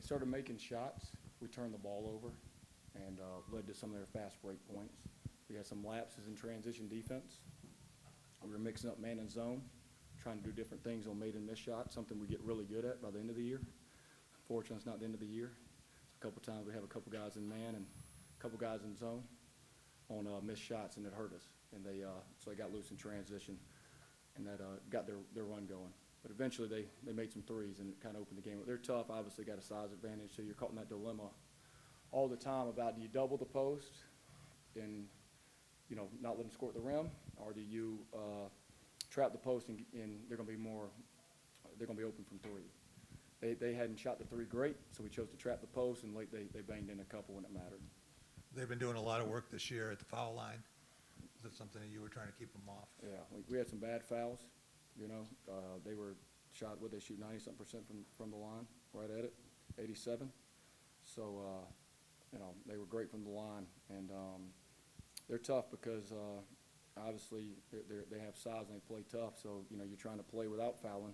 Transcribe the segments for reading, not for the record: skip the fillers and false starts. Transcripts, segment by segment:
started making shots. We turned the ball over and led to some of their fast break points. We had some lapses in transition defense. We were mixing up man and zone, trying to do different things on made and missed shots, something we get really good at by the end of the year. Unfortunately, it's not the end of the year. A couple times we have a couple guys in man and a couple guys in zone on missed shots, and it hurt us. And so they got loose in transition, and that got their run going. But eventually they made some threes, and it kind of opened the game. They're tough, obviously got a size advantage, so you're caught in that dilemma all the time about, do you double the post and, not let them score at the rim, or do you trap the post and they're going to be open from three. They hadn't shot the three great, so we chose to trap the post, and late they banged in a couple when it mattered. They've been doing a lot of work this year at the foul line. Is that something that you were trying to keep them off? Yeah, we had some bad fouls. They were shot, they shoot 90-something% from the line, right at it, 87. So, they were great from the line, and they're tough because obviously they have size and they play tough. So you're trying to play without fouling,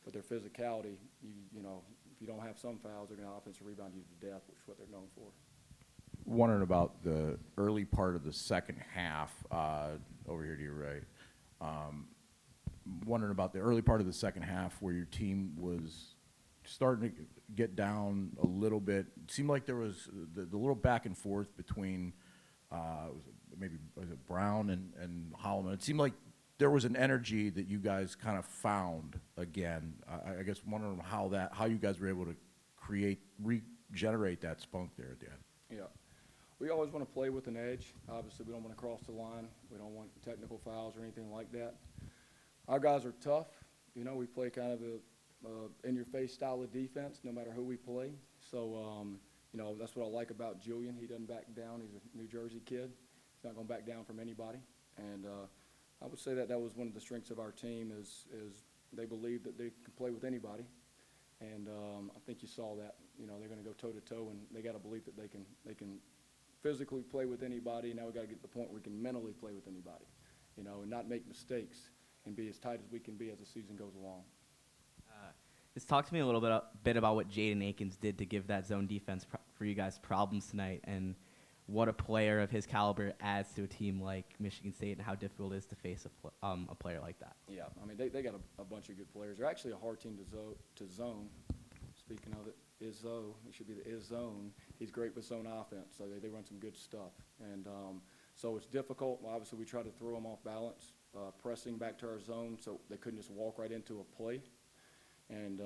but their physicality, if you don't have some fouls, they're going to offensive rebound you to death, which is what they're known for. Wondering about the early part of the second half, over here to your right. Wondering about the early part of the second half where your team was starting to get down a little bit. It seemed like there was the little back and forth between was it Brown and Holloman. It seemed like there was an energy that you guys kind of found again. I guess wondering how you guys were able to regenerate that spunk there at the end. Yeah. We always want to play with an edge. Obviously, we don't want to cross the line. We don't want technical fouls or anything like that. Our guys are tough. We play kind of a in-your-face style of defense no matter who we play. So, that's what I like about Julian. He doesn't back down. He's a New Jersey kid. He's not going to back down from anybody. And I would say that was one of the strengths of our team is they believe that they can play with anybody. And I think you saw that. They're going to go toe-to-toe, and they got to believe that they can physically play with anybody. Now we got to get to the point where we can mentally play with anybody, and not make mistakes and be as tight as we can be as the season goes along. Just talk to me a little bit about what Jaden Akins did to give that zone defense for you guys problems tonight, and what a player of his caliber adds to a team like Michigan State, and how difficult it is to face a player like that. Yeah, I mean, they got a bunch of good players. They're actually a hard team to zone. Speaking of it, it should be the zone. He's great with zone offense, so they run some good stuff. And so it's difficult. Well, obviously, we try to throw them off balance, pressing back to our zone so they couldn't just walk right into a play. And,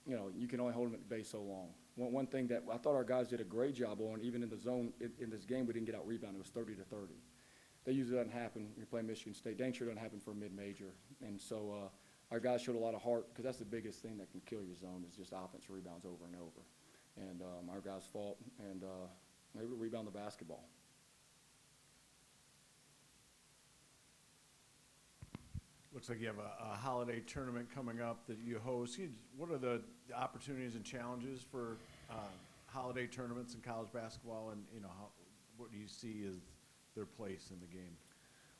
you can only hold them at the base so long. One thing that I thought our guys did a great job on, even in the zone, in this game, we didn't get out rebounded. It was 30-30. That usually doesn't happen when you're playing Michigan State. Dang sure doesn't happen for a mid-major. And so our guys showed a lot of heart, because that's the biggest thing that can kill your zone is just offensive rebounds over and over. And our guys fought, and they would rebound the basketball. Looks like you have a holiday tournament coming up that you host. What are the opportunities and challenges for holiday tournaments in college basketball, and what do you see as their place in the game?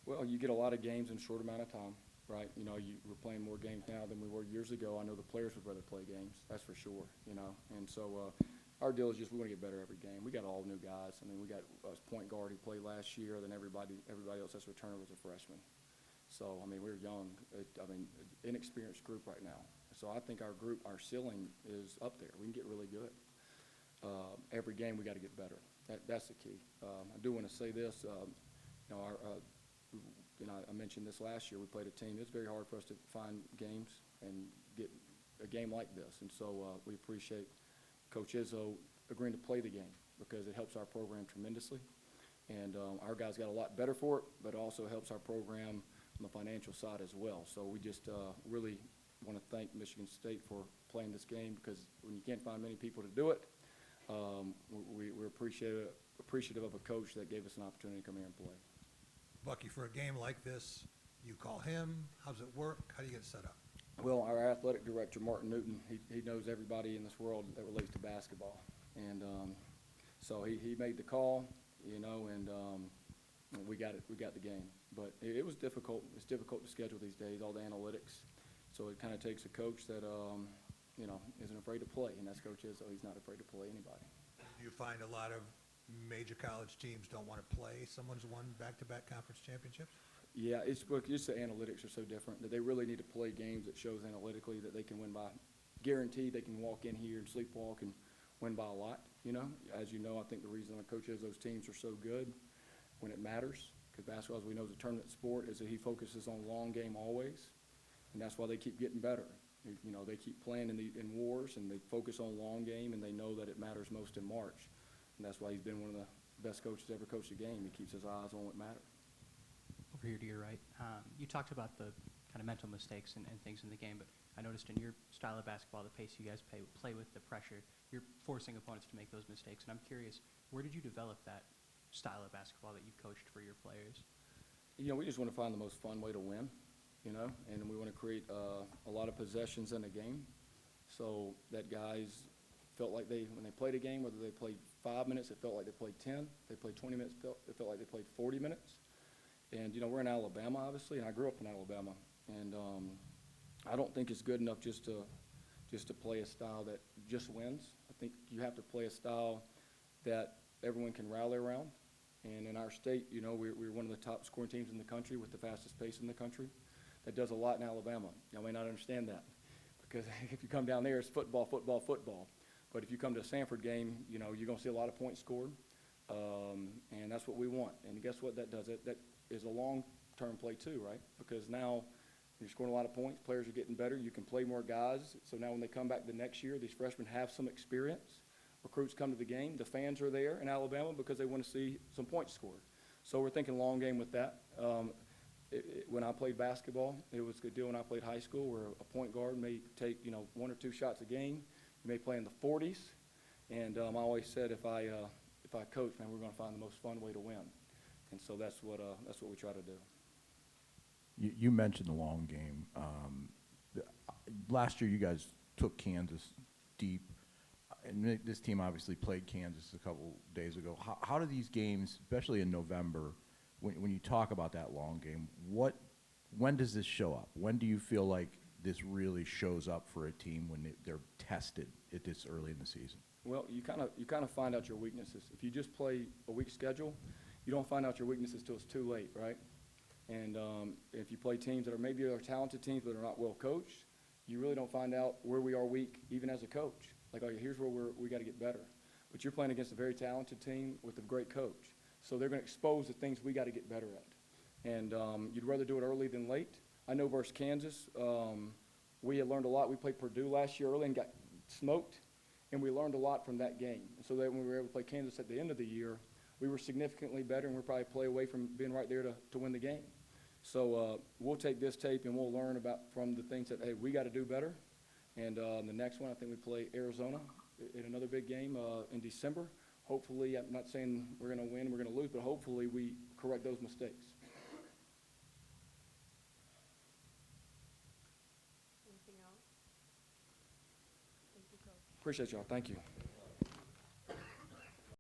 Well, you get a lot of games in a short amount of time, right? We're playing more games now than we were years ago. I know the players would rather play games, that's for sure, And so our deal is just we want to get better every game. We got all new guys. I mean, we got a point guard who played last year, then everybody else that's returned was a freshman. So, I mean, we're young. Inexperienced group right now. So I think our ceiling is up there. We can get really good. Every game we got to get better. That's the key. I do want to say this. I mentioned this last year. We played a team. It's very hard for us to find games and get a game like this. And so we appreciate Coach Izzo agreeing to play the game, because it helps our program tremendously. And our guys got a lot better for it, but it also helps our program on the financial side as well. So we just really want to thank Michigan State for playing this game, because when you can't find many people to do it, we're appreciative of a coach that gave us an opportunity to come here and play. Bucky, for a game like this, you call him. How does it work? How do you get it set up? Well, our athletic director, Martin Newton, he knows everybody in this world that relates to basketball. And so he made the call, and we got it. We got the game. But it was difficult. It's difficult to schedule these days, all the analytics. So it kind of takes a coach that isn't afraid to play, and that's Coach Izzo. He's not afraid to play anybody. Do you find a lot of major college teams don't want to play someone's won back-to-back conference championships? Yeah, it's just the analytics are so different that they really need to play games that shows analytically that they can win by. Guaranteed they can walk in here and sleepwalk and win by a lot, As you know, I think the reason our Coach Izzo's teams are so good when it matters, because basketball, as we know, is a tournament sport, is that he focuses on long game always, and that's why they keep getting better. They keep playing in wars, and they focus on long game, and they know that it matters most in March. And that's why he's been one of the best coaches ever coached a game. He keeps his eyes on what matters. Over here to your right, you talked about the kind of mental mistakes and things in the game, but I noticed in your style of basketball, the pace you guys play with, the pressure, you're forcing opponents to make those mistakes. And I'm curious, where did you develop that style of basketball that you coached for your players? We just want to find the most fun way to win, and we want to create a lot of possessions in a game so that guys felt like when they played a game, whether they played 5 minutes, it felt like they played 10. They played 20 minutes, it felt like they played 40 minutes. And, we're in Alabama, obviously, and I grew up in Alabama. And I don't think it's good enough just to play a style that just wins. I think you have to play a style that everyone can rally around. And in our state, we're one of the top scoring teams in the country with the fastest pace in the country. That does a lot in Alabama. Y'all may not understand that because if you come down there, it's football, football, football. But if you come to a Samford game, you're going to see a lot of points scored, and that's what we want. And guess what that does? That is a long-term play too, right? Because now you're scoring a lot of points. Players are getting better. You can play more guys. So now when they come back the next year, these freshmen have some experience. Recruits come to the game. The fans are there in Alabama because they want to see some points scored. So we're thinking long game with that. When I played basketball, it was a good deal when I played high school where a point guard may take, 1 or 2 shots a game. You may play in the 40s. And I always said if I coach, man, we're going to find the most fun way to win. And so that's what we try to do. You mentioned the long game. Last year, you guys took Kansas deep, and this team obviously played Kansas a couple days ago. How do these games, especially in November, when you talk about that long game, when does this show up? When do you feel like this really shows up for a team when they're tested at this early in the season? Well, you kind of find out your weaknesses. If you just play a weak schedule, you don't find out your weaknesses till it's too late, right? And if you play teams that are maybe talented teams but are not well coached, you really don't find out where we are weak even as a coach. Like, okay, here's where we got to get better. But you're playing against a very talented team with a great coach. So they're going to expose the things we got to get better at. And you'd rather do it early than late. I know versus Kansas, we had learned a lot. We played Purdue last year early and got smoked, and we learned a lot from that game. So that when we were able to play Kansas at the end of the year, we were significantly better, and we're probably play away from being right there to win the game. So we'll take this tape and we'll learn from the things that, hey, we got to do better. And the next one, I think we play Arizona in another big game in December. Hopefully, I'm not saying we're going to win, we're going to lose, but hopefully we correct those mistakes. Anything else? Thank you, Coach. Appreciate y'all. Thank you.